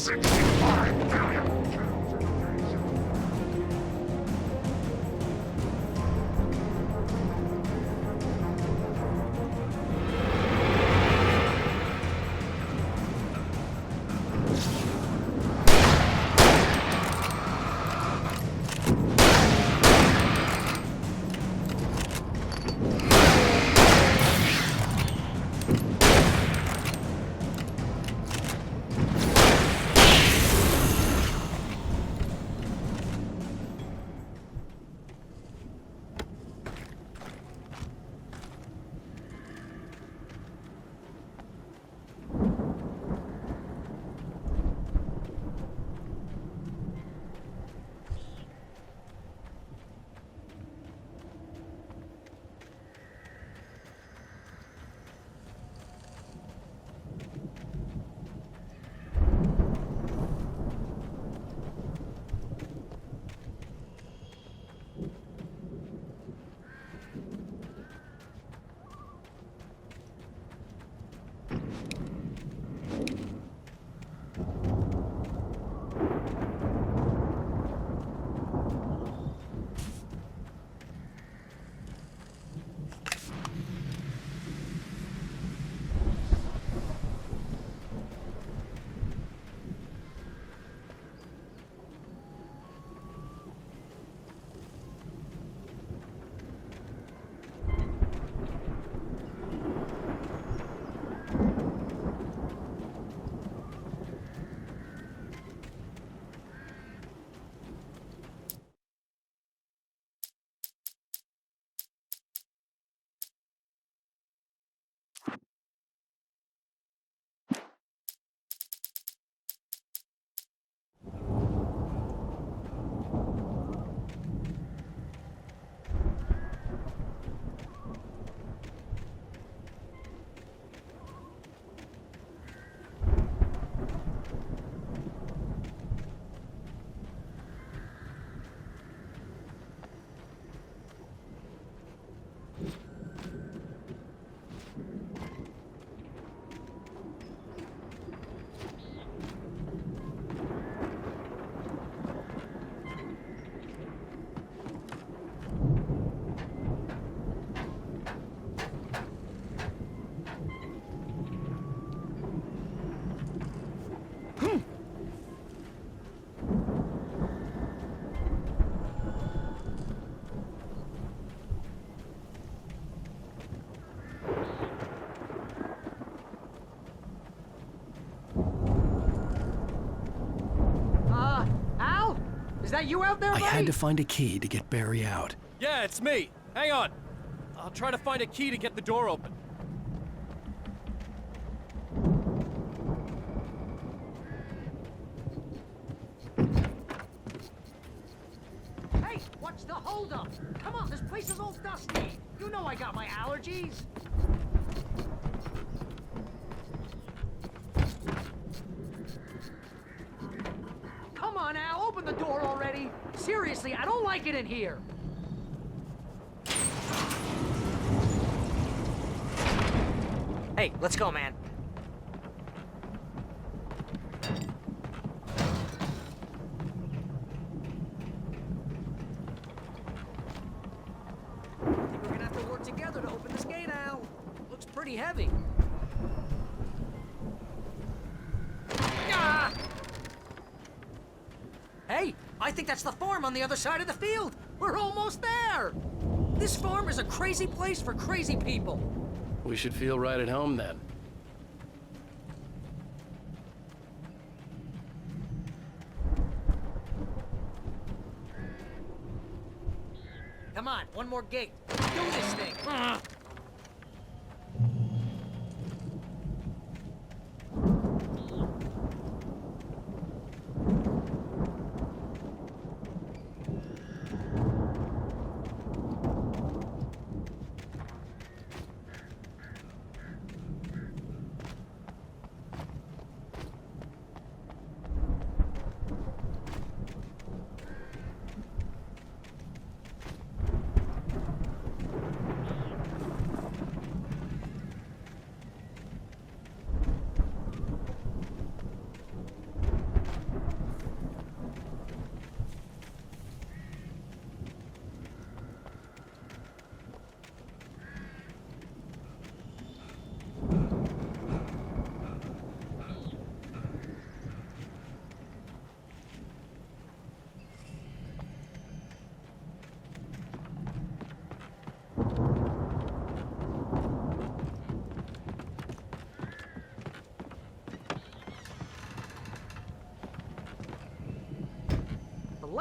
65 billion. Is that you out there, buddy? I had to find a key to get Barry out. Yeah, it's me. Hang on. I'll try to find a key to get the door open. Hey, what's the holdup? Come on, this place is all dusty. You know I got my allergies. Come on, Al, open the door already. Seriously, I don't like it in here. Hey, let's go, man. I think we're gonna have to work together to open this gate, Al. Looks pretty heavy. Ah! Hey, I think that's the farm on the other side of the field. We're almost there. This farm is a crazy place for crazy people. We should feel right at home then. Come on, one more gate. Do this thing.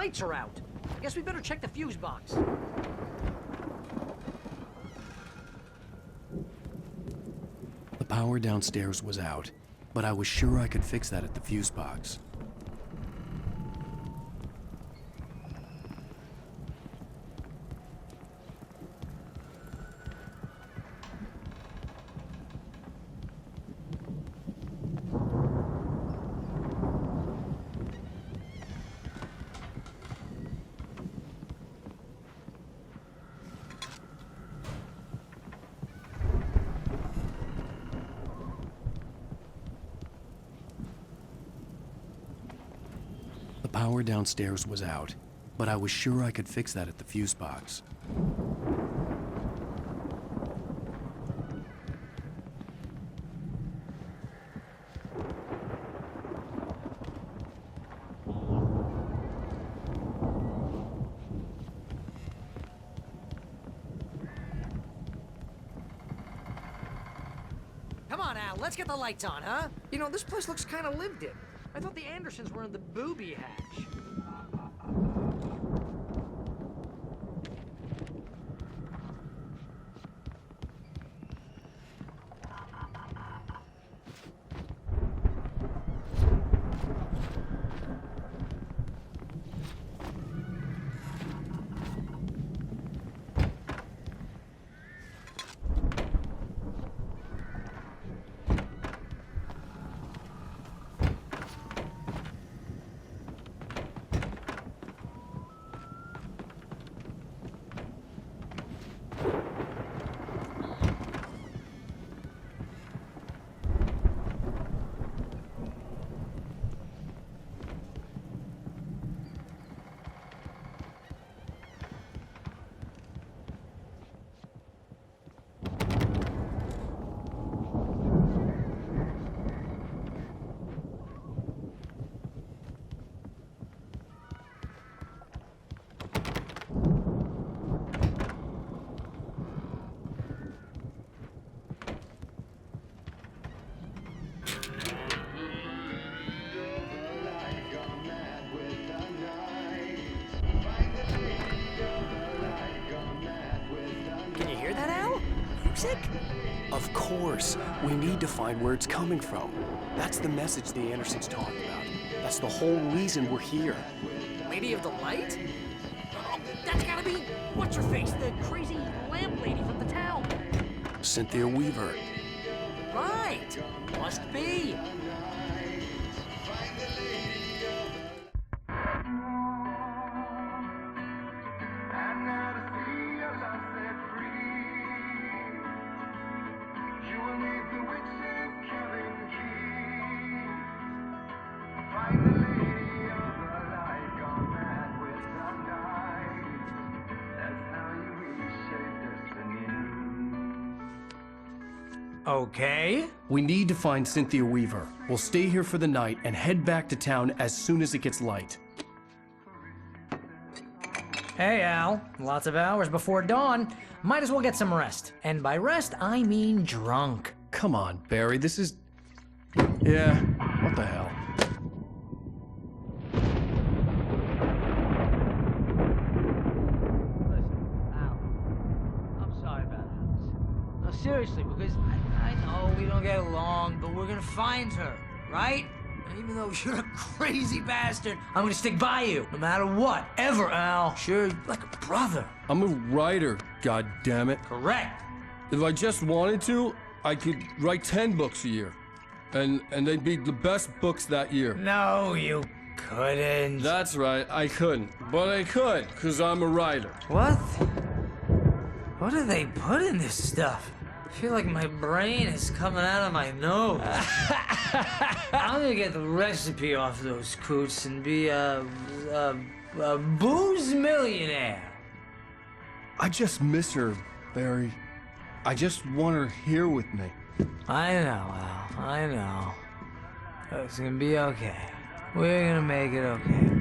lights are out. I guess we better check the fuse box. The power downstairs was out, but I was sure I could fix that at the fuse box. The power downstairs was out, but I was sure I could fix that at the fuse box. Come on, Al, let's get the lights on, huh? You know, this place looks kind of lived in. I thought the Andersons were in the booby hatch. Can you hear that, Al? Music? Of course. We need to find where it's coming from. That's the message the Andersons talked about. That's the whole reason we're here. Lady of the Light? Oh, that's gotta be... What's-her-face? The crazy lamp lady from the town. Cynthia Weaver. Right. Must be. Okay. We need to find Cynthia Weaver. We'll stay here for the night and head back to town as soon as it gets light. Hey, Al. Lots of hours before dawn. Might as well get some rest. And by rest, I mean drunk. Come on, Barry, this is... Yeah, what the hell? Listen, Al, I'm sorry about Alice. No, seriously, because I know we don't get along, but we're gonna find her, right? And even though you're a crazy bastard, I'm gonna stick by you, no matter what, ever, Al. Sure, like a brother. I'm a writer, goddammit. Correct. If I just wanted to, I could write 10 books a year. And they'd be the best books that year. No, you couldn't. That's right, I couldn't. But I could, because I'm a writer. What? What do they put in this stuff? I feel like my brain is coming out of my nose. I'm gonna get the recipe off those coots and be a booze millionaire. I just miss her, Barry. I just want her here with me. I know, Al. I know. It's gonna be okay. We're gonna make it okay.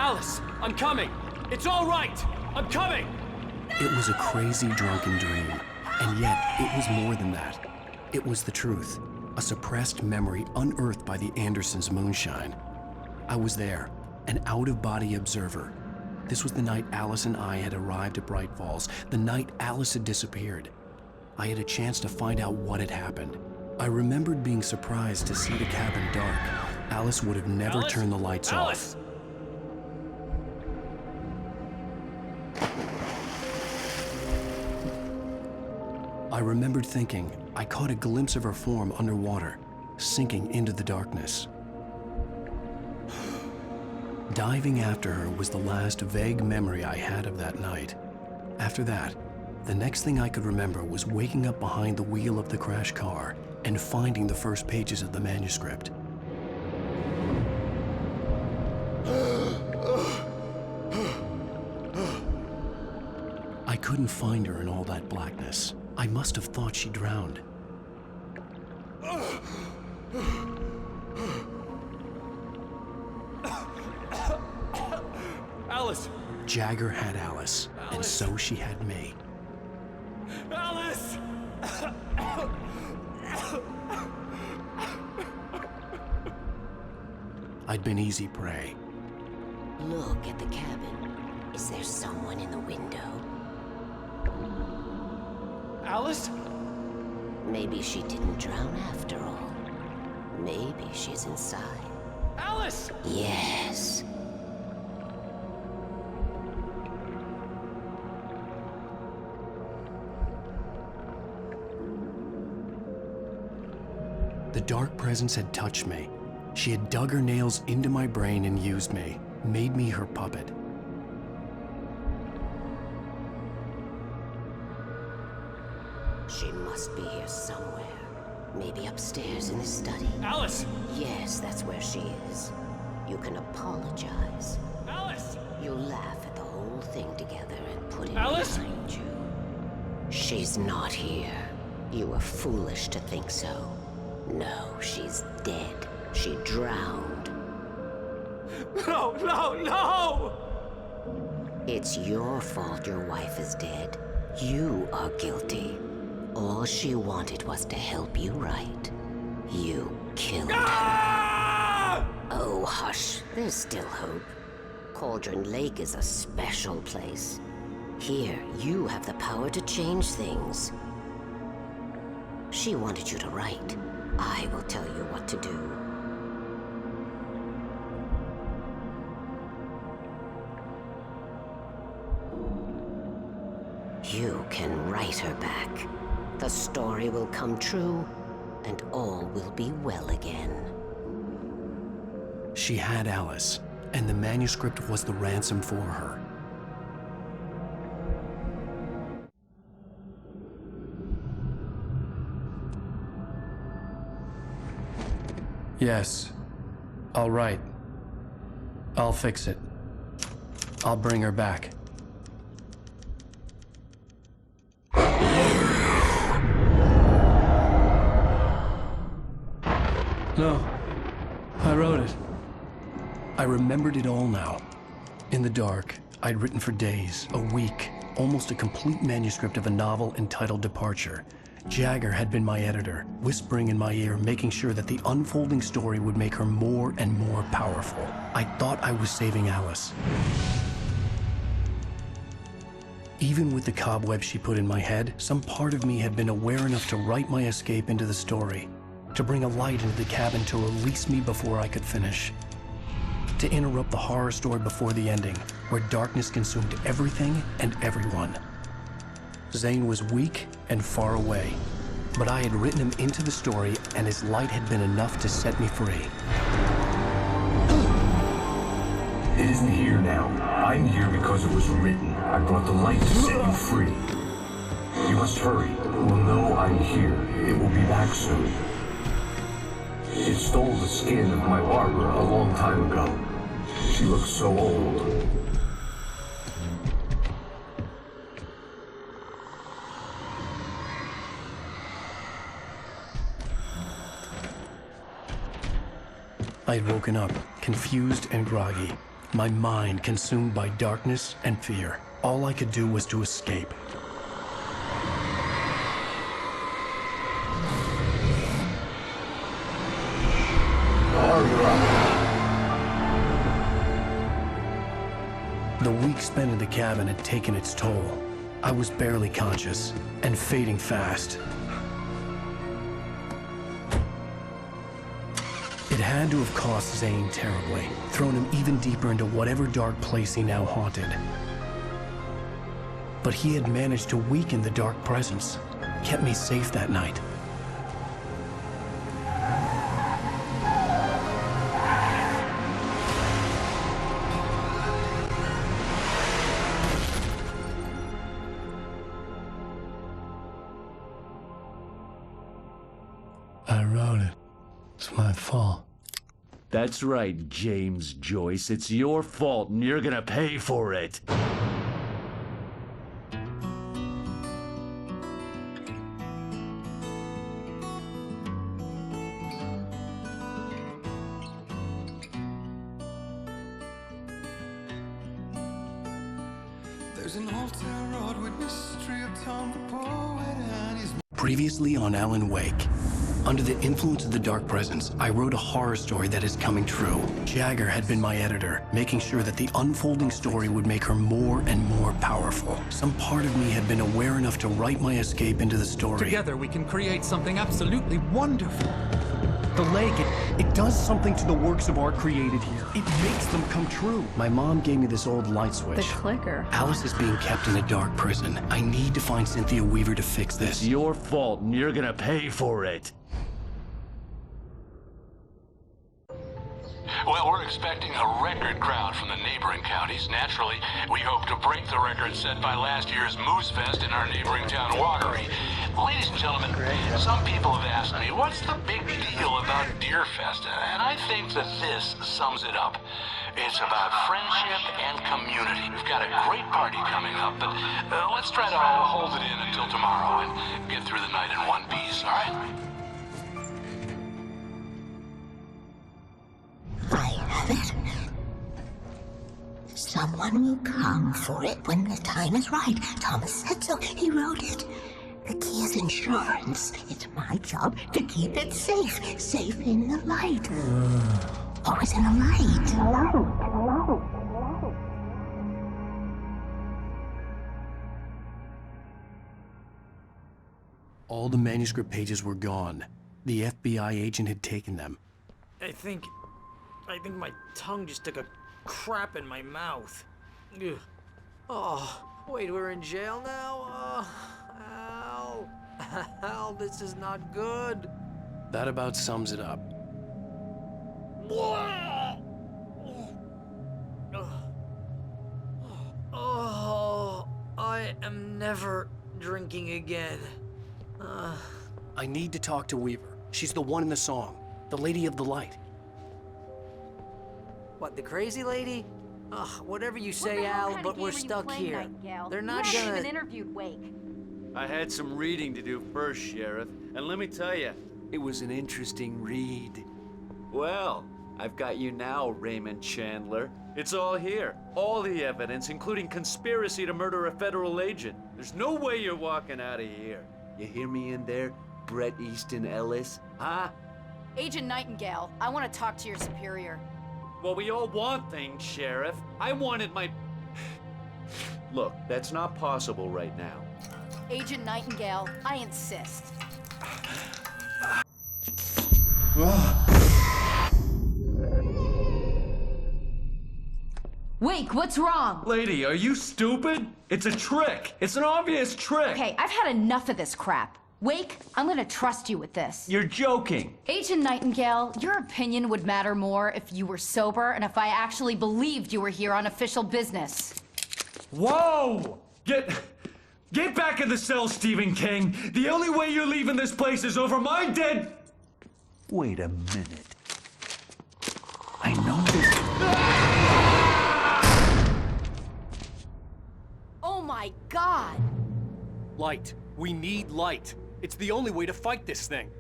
Alice, I'm coming! It's all right! I'm coming! It was a crazy, drunken dream, and yet it was more than that. It was the truth, a suppressed memory unearthed by the Andersons' moonshine. I was there, an out-of-body observer. This was the night Alice and I had arrived at Bright Falls, the night Alice had disappeared. I had a chance to find out what had happened. I remembered being surprised to see the cabin dark. Alice would have never turned the lights off. I remembered thinking I caught a glimpse of her form underwater, sinking into the darkness. Diving after her was the last vague memory I had of that night. After that, the next thing I could remember was waking up behind the wheel of the crashed car and finding the first pages of the manuscript. I couldn't find her in all that blackness. I must have thought she drowned. Alice! Jagger had Alice, and so she had me. Alice! I'd been easy prey. Look at the cabin. Is there someone in the window? Alice? Maybe she didn't drown after all. Maybe she's inside. Alice! Yes. The dark presence had touched me. She had dug her nails into my brain and used me, made me her puppet. She must be here somewhere. Maybe upstairs in the study. Alice! Yes, that's where she is. You can apologize. Alice! You'll laugh at the whole thing together and put it Alice? behind you. She's not here. You were foolish to think so. No, she's dead. She drowned. No, no, no! It's your fault your wife is dead. You are guilty. All she wanted was to help you right. You killed her. Oh, hush. There's still hope. Cauldron Lake is a special place. Here, you have the power to change things. She wanted you to write. I will tell you what to do. You can write her back. The story will come true, and all will be well again. She had Alice, and the manuscript was the ransom for her. Yes, I'll write. I'll fix it. I'll bring her back. No, I wrote it. I remembered it all now. In the dark, I'd written for days, a week, almost a complete manuscript of a novel entitled Departure. Jagger had been my editor, whispering in my ear, making sure that the unfolding story would make her more and more powerful. I thought I was saving Alice. Even with the cobwebs she put in my head, some part of me had been aware enough to write my escape into the story, to bring a light into the cabin to release me before I could finish, to interrupt the horror story before the ending, where darkness consumed everything and everyone. Zane was weak and far away, but I had written him into the story, and his light had been enough to set me free. It isn't here now. I'm here because it was written. I brought the light to set you free. You must hurry. It will know I'm here. It will be back soon. It stole the skin of my Barbara a long time ago. She looks so old. I had woken up, confused and groggy. My mind consumed by darkness and fear. All I could do was to escape. The week spent in the cabin had taken its toll. I was barely conscious and fading fast. It had to have cost Zane terribly, thrown him even deeper into whatever dark place he now haunted. But he had managed to weaken the dark presence, kept me safe that night. I wrote it. It's my fault. That's right, James Joyce. It's your fault, and you're gonna pay for it. There's an old town road with mystery of Tom the poet and his... Previously on Alan Wake. Under the influence of the dark presence, I wrote a horror story that is coming true. Jagger had been my editor, making sure that the unfolding story would make her more and more powerful. Some part of me had been aware enough to write my escape into the story. Together we can create something absolutely wonderful. The lake, it does something to the works of art created here. It makes them come true. My mom gave me this old light switch. The clicker. Alice is being kept in a dark prison. I need to find Cynthia Weaver to fix this. It's your fault, and you're gonna pay for it. Well, we're expecting a record crowd from the neighboring counties. Naturally, we hope to break the record set by last year's Moose Fest in our neighboring town, Watery. Ladies and gentlemen, some people have asked me, what's the big deal about Deer Fest? And I think that this sums it up. It's about friendship and community. We've got a great party coming up, but let's try to hold it in until tomorrow and get through the night in one piece, all right? I have it. Someone will come for it when the time is right. Thomas said so. He wrote it. The key is insurance. It's my job to keep it safe. Safe in the light. Always in the light. All the manuscript pages were gone. The FBI agent had taken them. I think my tongue just took a crap in my mouth. Ugh. Oh, wait, we're in jail now? Al. Al, this is not good. That about sums it up. Oh, I am never drinking again. I need to talk to Weaver. She's the one in the song. The Lady of the Light. What, the crazy lady? Ugh, whatever you say, Al, but we're stuck here. They're not gonna... gonna... even interviewed Wake. I had some reading to do first, Sheriff, and let me tell you, it was an interesting read. Well, I've got you now, Raymond Chandler. It's all here. All the evidence, including conspiracy to murder a federal agent. There's no way you're walking out of here. You hear me in there, Bret Easton Ellis? Huh? Agent Nightingale, I want to talk to your superior. Well, we all want things, Sheriff. I wanted my... Look, that's not possible right now. Agent Nightingale, I insist. Wake, what's wrong? Lady, are you stupid? It's a trick. It's an obvious trick. Okay, I've had enough of this crap. Wake, I'm gonna trust you with this. You're joking. Agent Nightingale, your opinion would matter more if you were sober and if I actually believed you were here on official business. Whoa! Get back in the cell, Stephen King. The only way you're leaving this place is over my dead... Wait a minute. I know this... Oh my God! Light. We need light. It's the only way to fight this thing.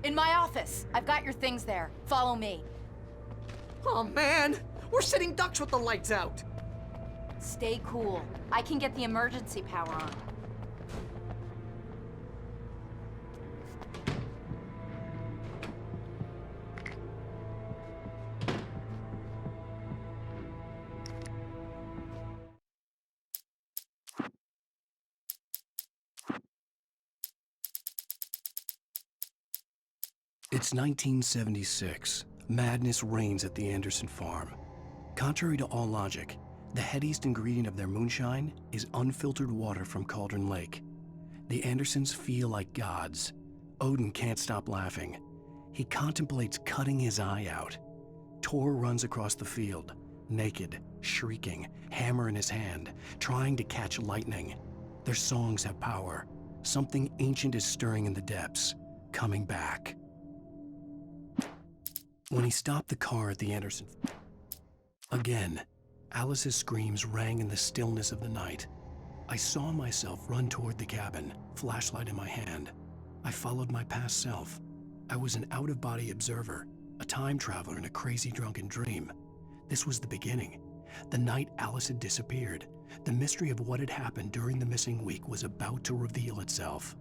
In my office. I've got your things there. Follow me. Oh, man! We're sitting ducks with the lights out. Stay cool. I can get the emergency power on. It's 1976. Madness reigns at the Anderson farm. Contrary to all logic, the headiest ingredient of their moonshine is unfiltered water from Cauldron Lake. The Andersons feel like gods. Odin can't stop laughing. He contemplates cutting his eye out. Tor runs across the field, naked, shrieking, hammer in his hand, trying to catch lightning. Their songs have power. Something ancient is stirring in the depths, coming back. When he stopped the car at the Anderson... Again, Alice's screams rang in the stillness of the night. I saw myself run toward the cabin, flashlight in my hand. I followed my past self. I was an out-of-body observer, a time traveler in a crazy drunken dream. This was the beginning. The night Alice had disappeared. The mystery of what had happened during the missing week was about to reveal itself.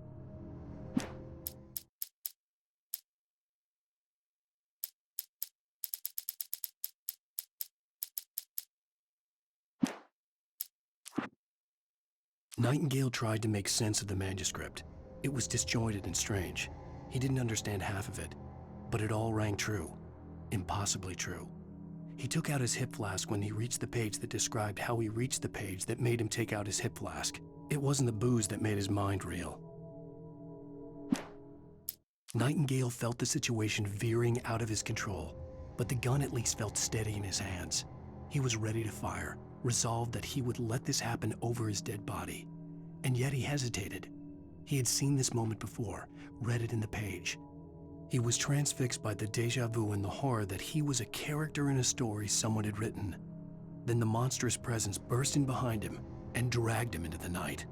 Nightingale tried to make sense of the manuscript. It was disjointed and strange. He didn't understand half of it, but it all rang true. Impossibly true. He took out his hip flask when he reached the page that described how he reached the page that made him take out his hip flask. It wasn't the booze that made his mind reel. Nightingale felt the situation veering out of his control, but the gun at least felt steady in his hands. He was ready to fire, resolved that he would let this happen over his dead body. And yet he hesitated. He had seen this moment before, read it in the page. He was transfixed by the déjà vu and the horror that he was a character in a story someone had written. Then the monstrous presence burst in behind him and dragged him into the night.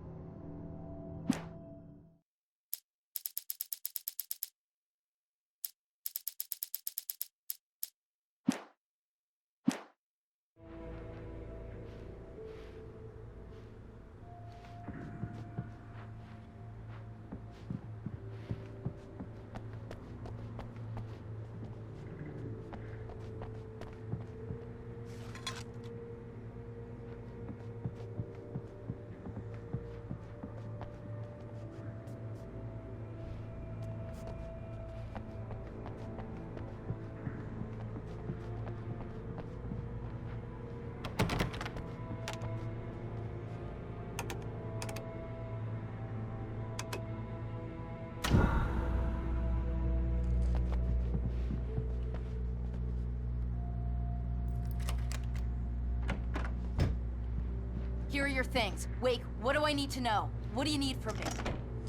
Here are your things. Wake, what do I need to know? What do you need from me?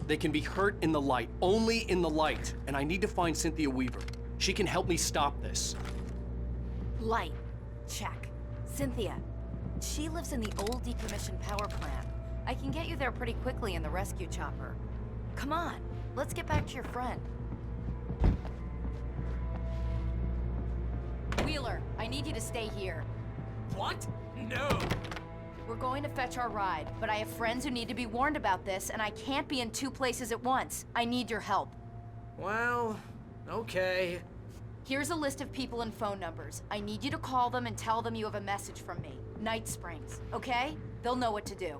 They can be hurt in the light, only in the light. And I need to find Cynthia Weaver. She can help me stop this. Light. Check. Cynthia. She lives in the old decommissioned power plant. I can get you there pretty quickly in the rescue chopper. Come on, let's get back to your friend. Wheeler, I need you to stay here. What? No! We're going to fetch our ride, but I have friends who need to be warned about this, and I can't be in 2 places at once. I need your help. Well, okay. Here's a list of people and phone numbers. I need you to call them and tell them you have a message from me. Night Springs, okay? They'll know what to do.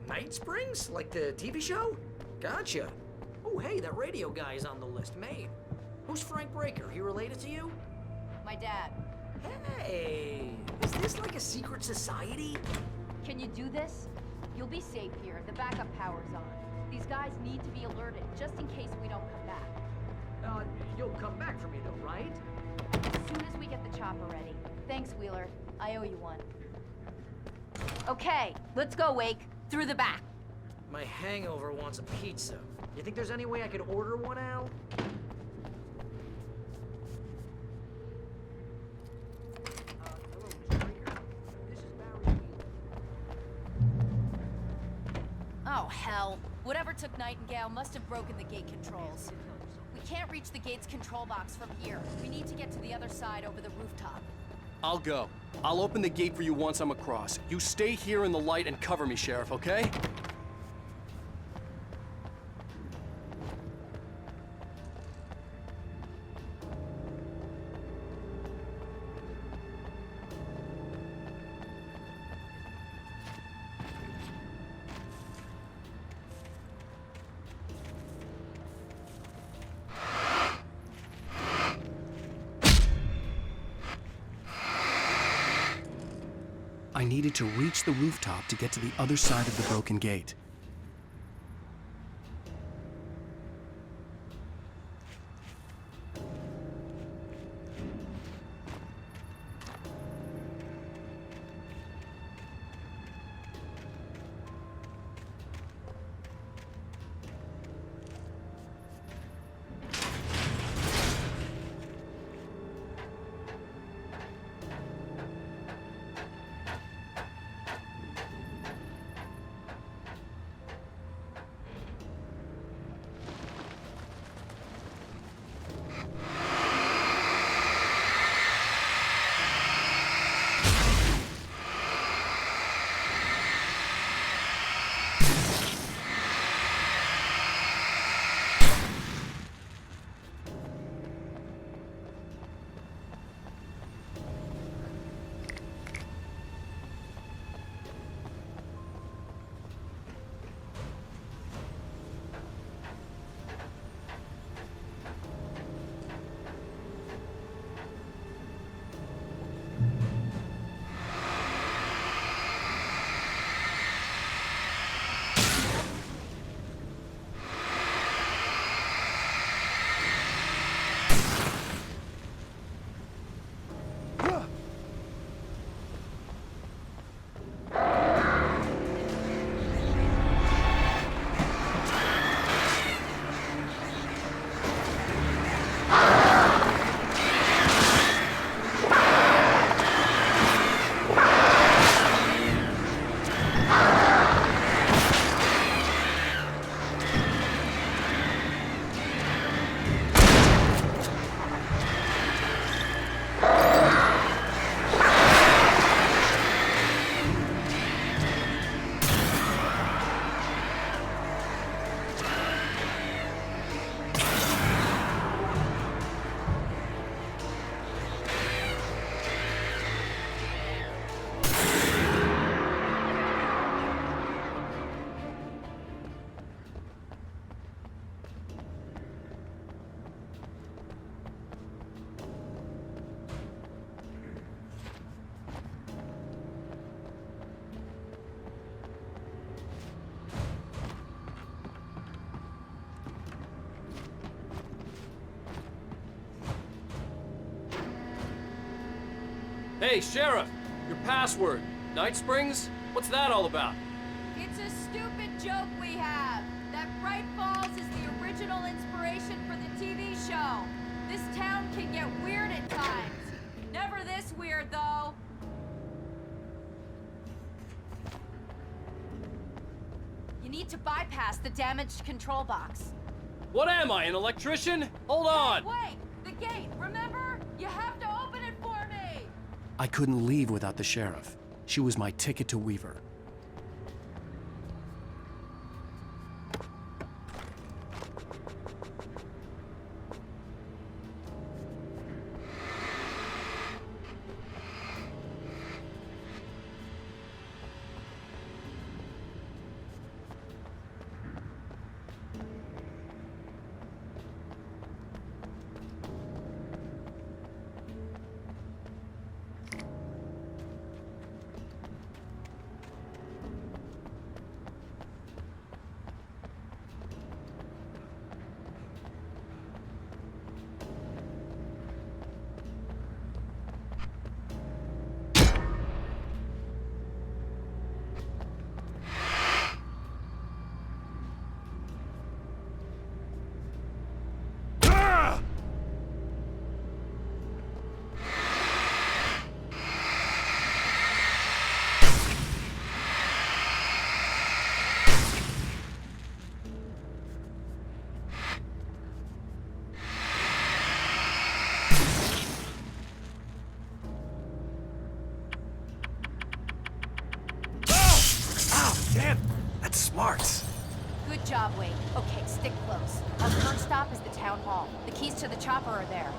Night Springs? Like the TV show? Gotcha. Oh, hey, that radio guy is on the list. Maine. Who's Frank Breaker? He related to you? My dad. Hey, is this like a secret society? Can you do this? You'll be safe here. The backup power's on. These guys need to be alerted, just in case we don't come back. You'll come back for me though, right? As soon as we get the chopper ready. Thanks, Wheeler. I owe you one. Okay, let's go, Wake. Through the back. My hangover wants a pizza. You think there's any way I could order one, Al? Oh, hell. Whatever took Nightingale must have broken the gate controls. We can't reach the gate's control box from here. We need to get to the other side over the rooftop. I'll go. I'll open the gate for you once I'm across. You stay here in the light and cover me, Sheriff, okay? I needed to reach the rooftop to get to the other side of the broken gate. Hey, Sheriff! Your password. Night Springs? What's that all about? It's a stupid joke we have. That Bright Falls is the original inspiration for the TV show. This town can get weird at times. Never this weird, though. You need to bypass the damaged control box. What am I, an electrician? Hold on! Wait! The gate, remember? You have to open it for me! I couldn't leave without the sheriff. She was my ticket to Weaver. Stick close. Our first stop is the town hall. The keys to the chopper are there.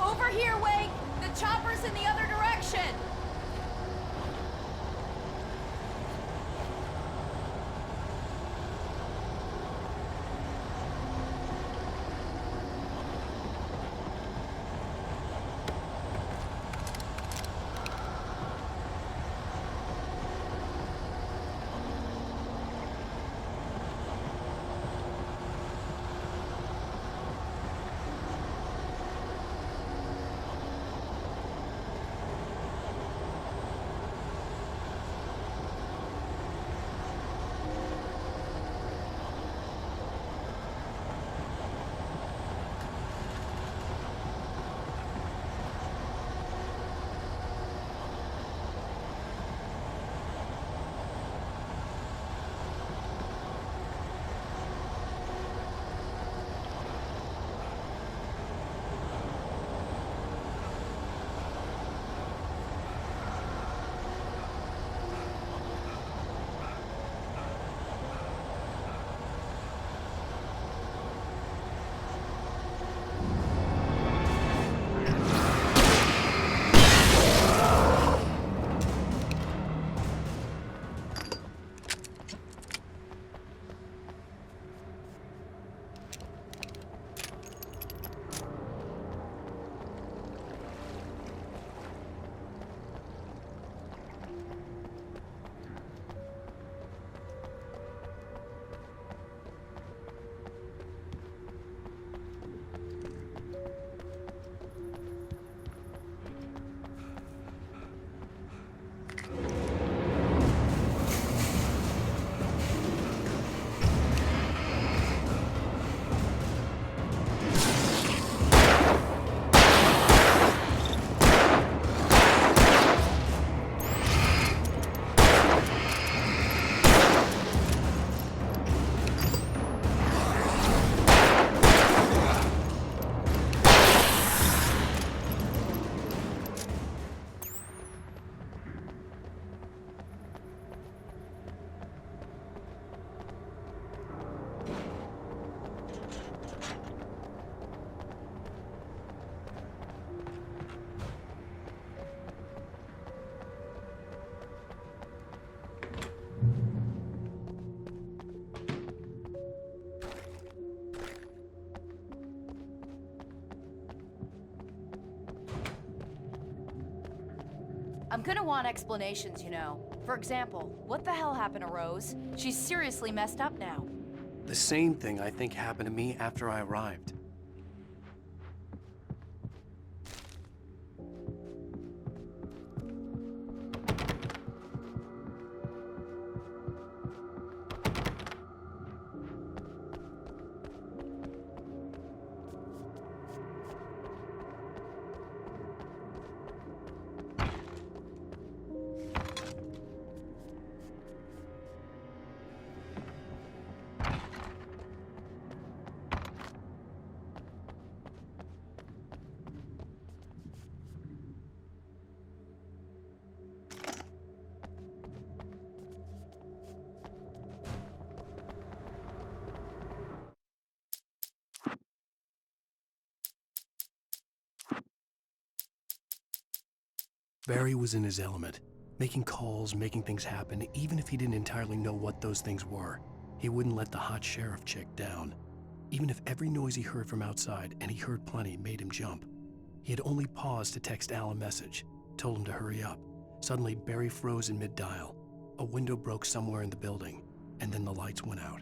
Over here, Wake! The chopper's in the other direction! I'm gonna want explanations, you know. For example, what the hell happened to Rose? She's seriously messed up now. The same thing I think happened to me after I arrived. Barry was in his element, making calls, making things happen, even if he didn't entirely know what those things were. He wouldn't let the hot sheriff chick down. Even if every noise he heard from outside, and he heard plenty, made him jump. He had only paused to text Al a message, told him to hurry up. Suddenly, Barry froze in mid-dial. A window broke somewhere in the building, and then the lights went out.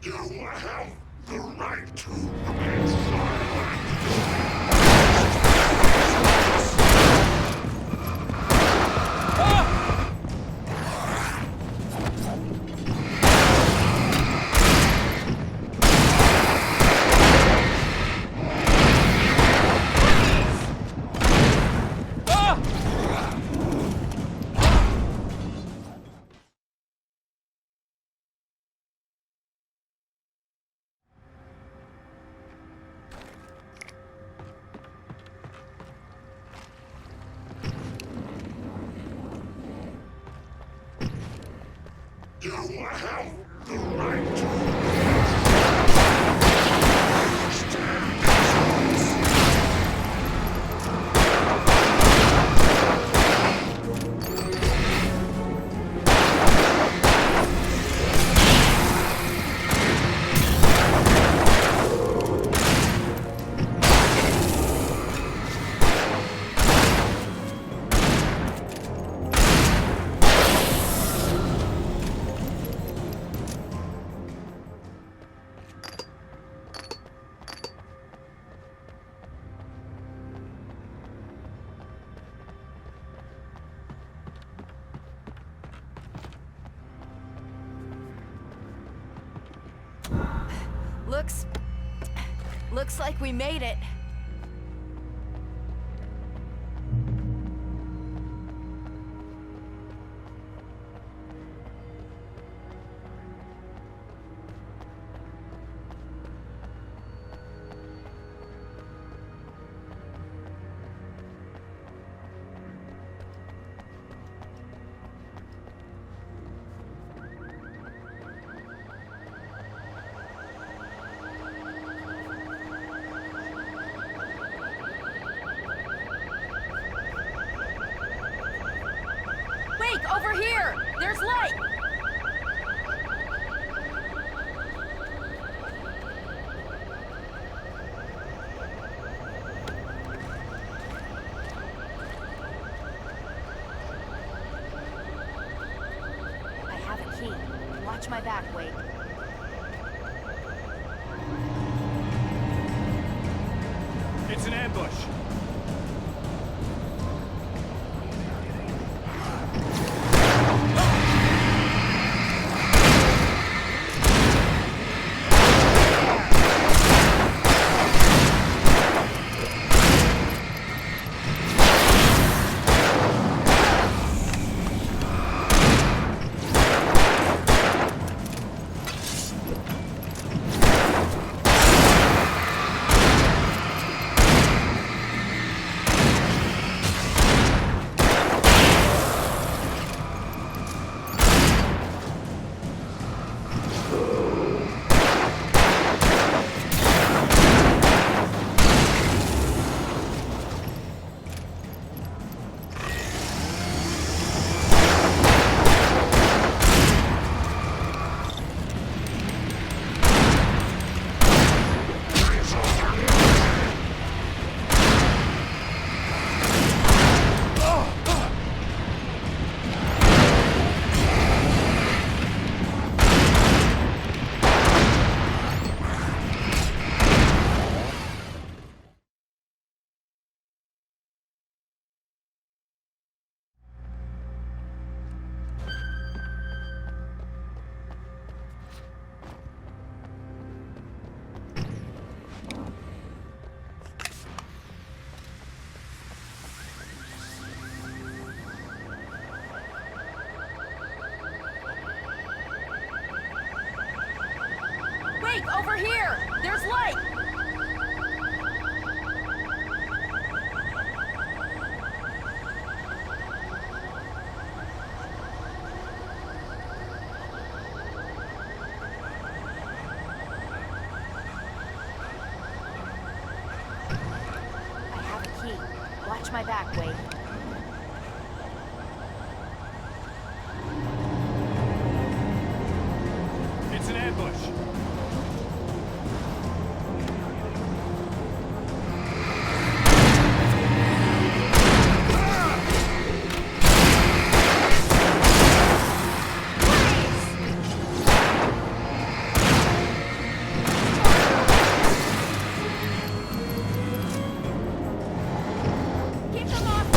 You have the right to remain silent. You have the right to Looks like we made it. Over here! There's light! I have a key. Watch my back, Wade. It's an ambush. Wait, over here! There's light! I have a key. Watch my back, Wade. It's an ambush. Keep them off!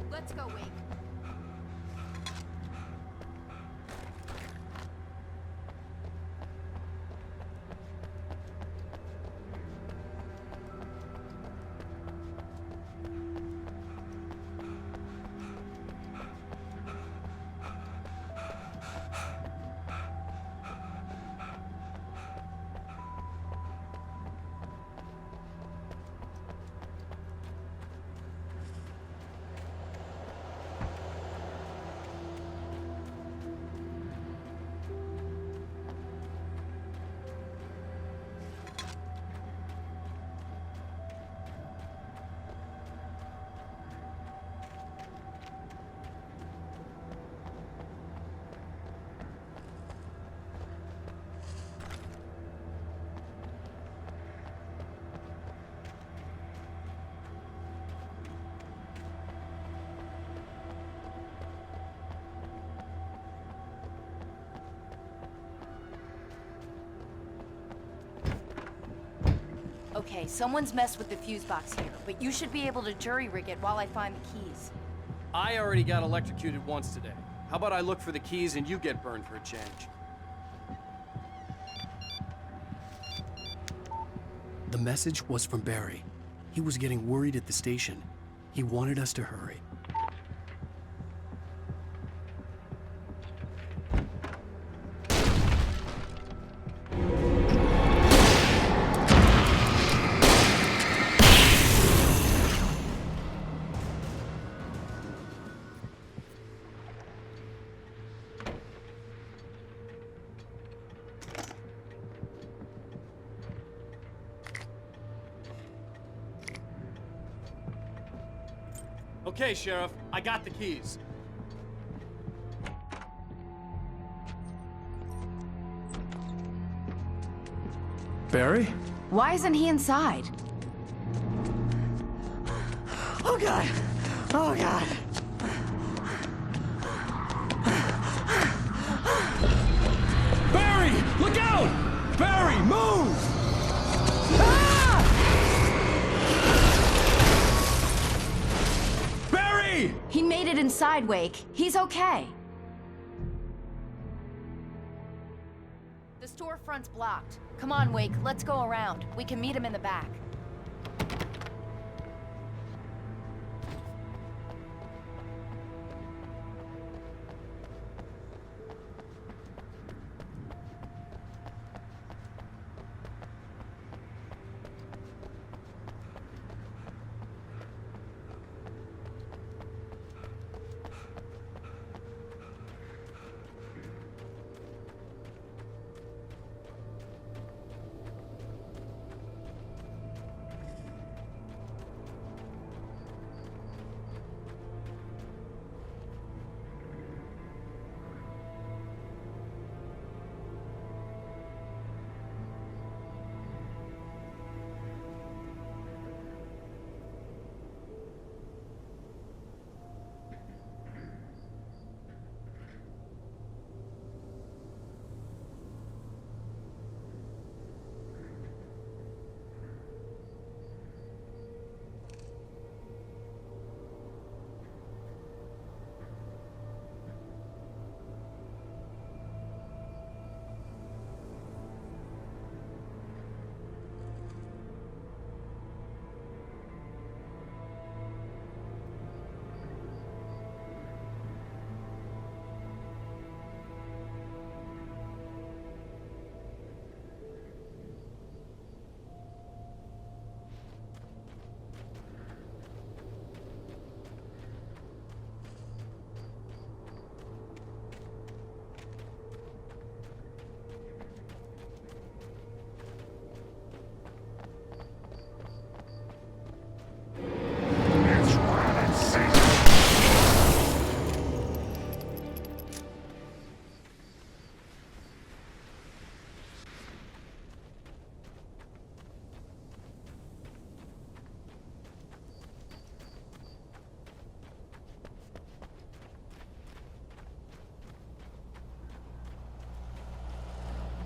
Let's go, Wade. Okay, someone's messed with the fuse box here, but you should be able to jury-rig it while I find the keys. I already got electrocuted once today. How about I look for the keys and you get burned for a change? The message was from Barry. He was getting worried at the station. He wanted us to hurry. Okay, Sheriff, I got the keys. Barry? Why isn't he inside? Oh God! Oh God! Barry! Look out! Barry, move! Barry! He made it inside, Wake. He's okay. The storefront's blocked. Come on, Wake, let's go around. We can meet him in the back.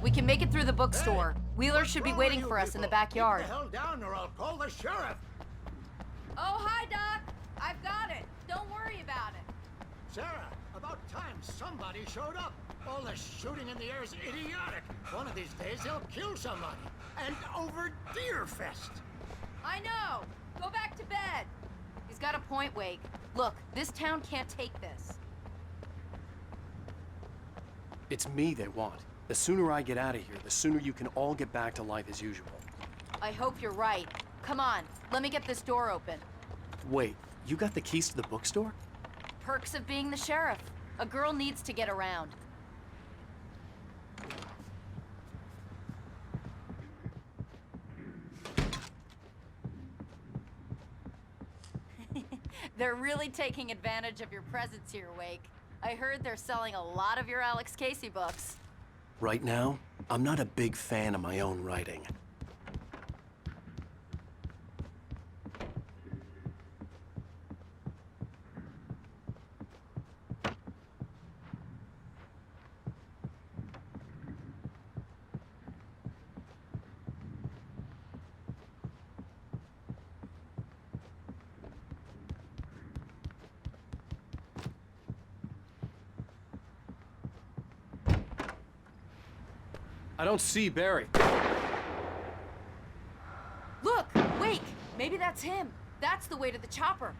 We can make it through the bookstore. Wheeler should be waiting for us in the backyard. Keep the hell down or I'll call the sheriff. Oh, hi, Doc. I've got it. Don't worry about it. Sarah, about time somebody showed up. All the shooting in the air is idiotic. One of these days he'll kill somebody. And over Deerfest. I know. Go back to bed. He's got a point, Wake. Look, this town can't take this. It's me they want. The sooner I get out of here, the sooner you can all get back to life as usual. I hope you're right. Come on, let me get this door open. Wait, you got the keys to the bookstore? Perks of being the sheriff. A girl needs to get around. They're really taking advantage of your presence here, Wake. I heard they're selling a lot of your Alex Casey books. Right now, I'm not a big fan of my own writing. I don't see Barry. Look! Wake! Maybe that's him. That's the way to the chopper.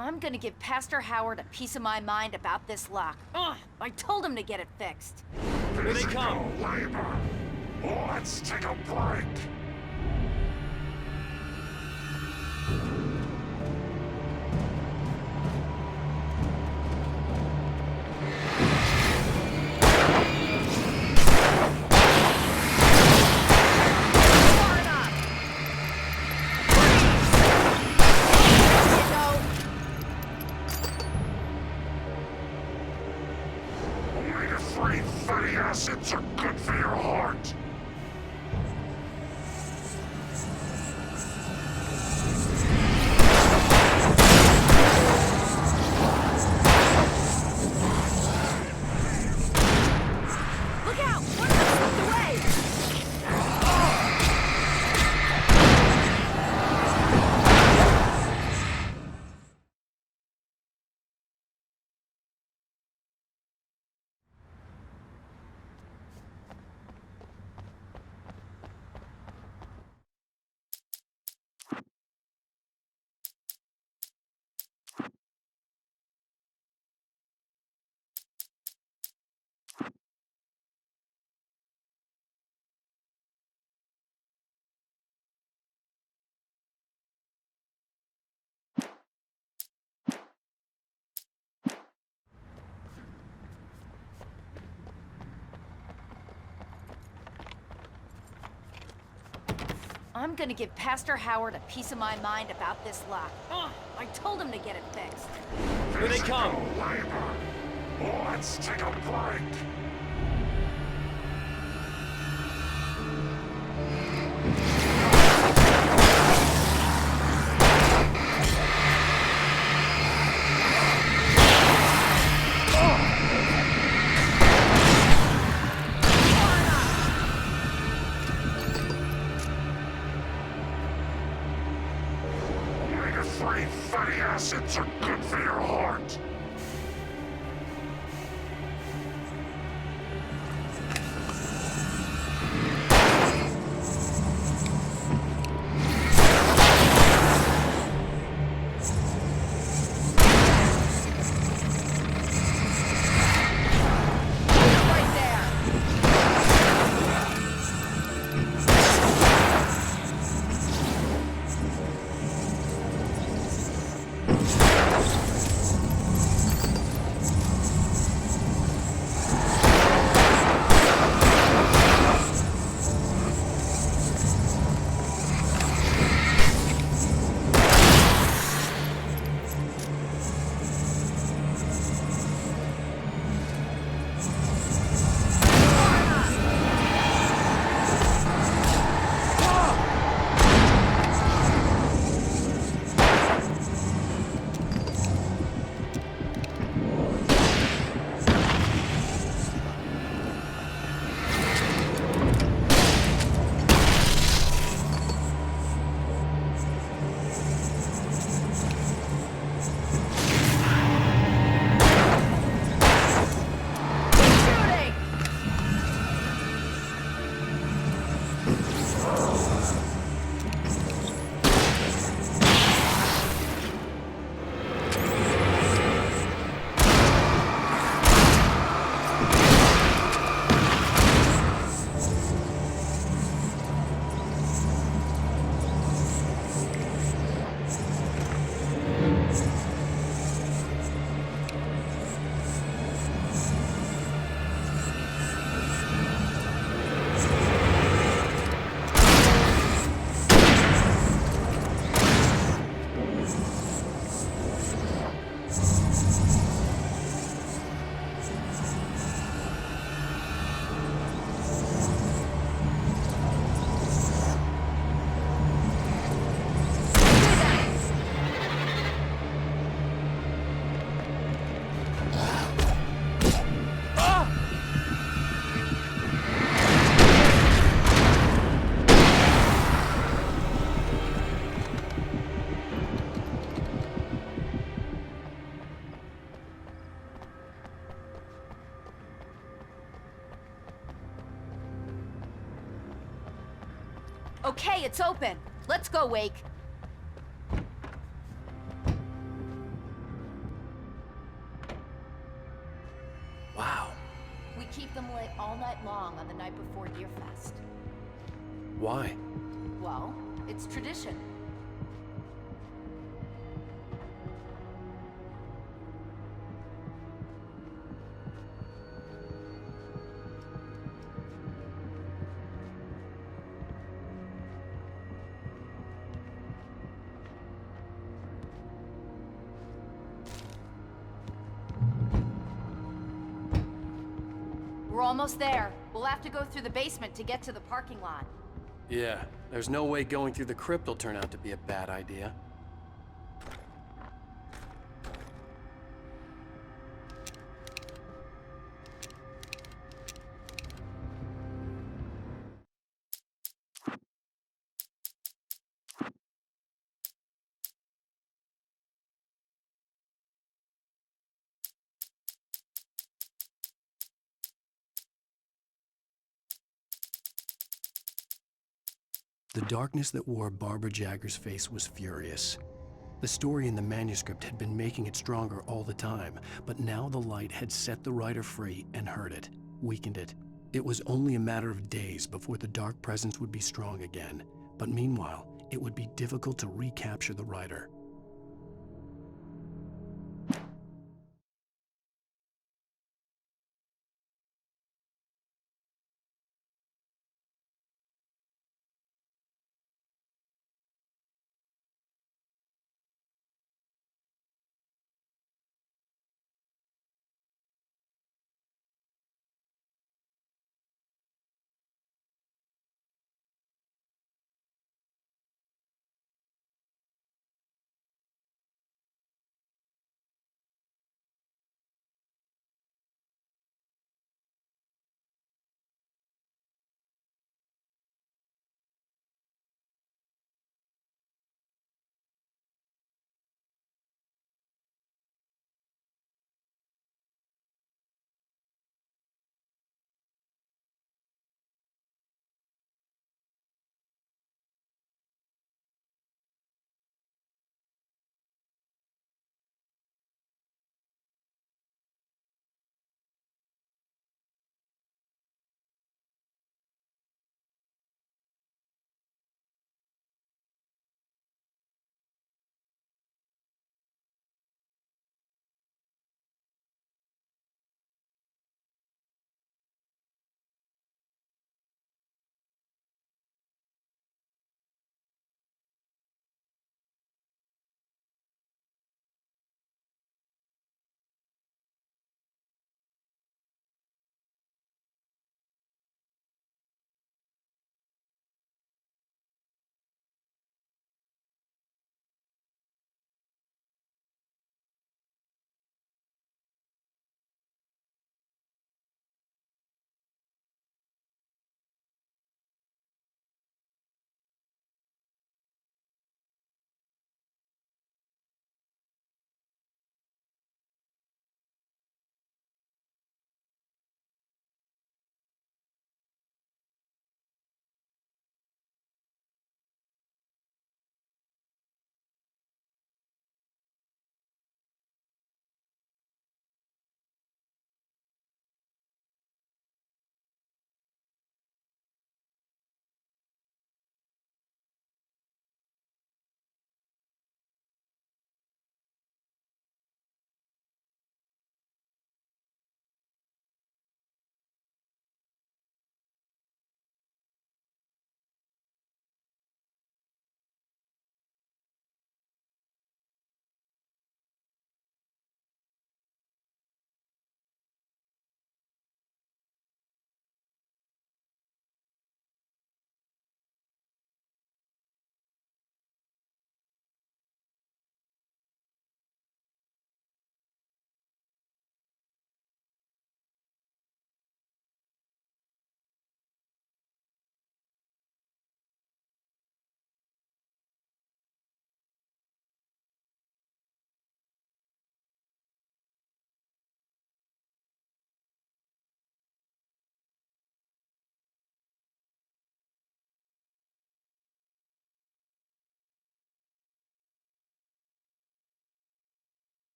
I'm gonna give Pastor Howard a piece of my mind about this lock. Ugh, I told him to get it fixed. Here they come. Let's take a break. Omega-3 fatty acids are good for your heart. Look out! One of them slipped away! I'm gonna give Pastor Howard a piece of my mind about this lock. Ugh, I told him to get it fixed. Here they come. Let's take a break. Omega-3 fatty acids are good for your heart. Right there! Okay, it's open. Let's go, Wake. Wow. We keep them lit all night long on the night before Deerfest. Why? Well, it's tradition. We're almost there. We'll have to go through the basement to get to the parking lot. Yeah, there's no way going through the crypt will turn out to be a bad idea. The darkness that wore Barbara Jagger's face was furious. The story in the manuscript had been making it stronger all the time, but now the light had set the writer free and hurt it, weakened it. It was only a matter of days before the dark presence would be strong again, but meanwhile, it would be difficult to recapture the writer.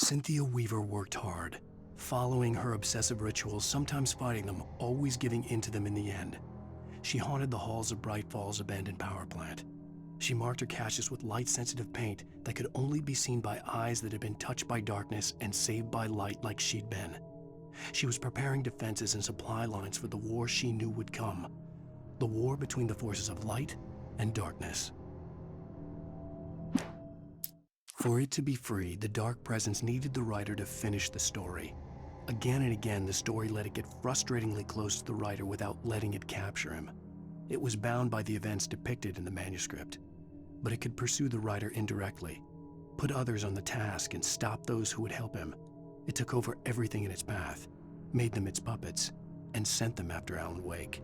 Cynthia Weaver worked hard, following her obsessive rituals, sometimes fighting them, always giving in to them in the end. She haunted the halls of Bright Falls' abandoned power plant. She marked her caches with light-sensitive paint that could only be seen by eyes that had been touched by darkness and saved by light like she'd been. She was preparing defenses and supply lines for the war she knew would come. The war between the forces of light and darkness. For it to be free, the Dark Presence needed the writer to finish the story. Again and again, the story let it get frustratingly close to the writer without letting it capture him. It was bound by the events depicted in the manuscript, but it could pursue the writer indirectly, put others on the task, and stop those who would help him. It took over everything in its path, made them its puppets, and sent them after Alan Wake.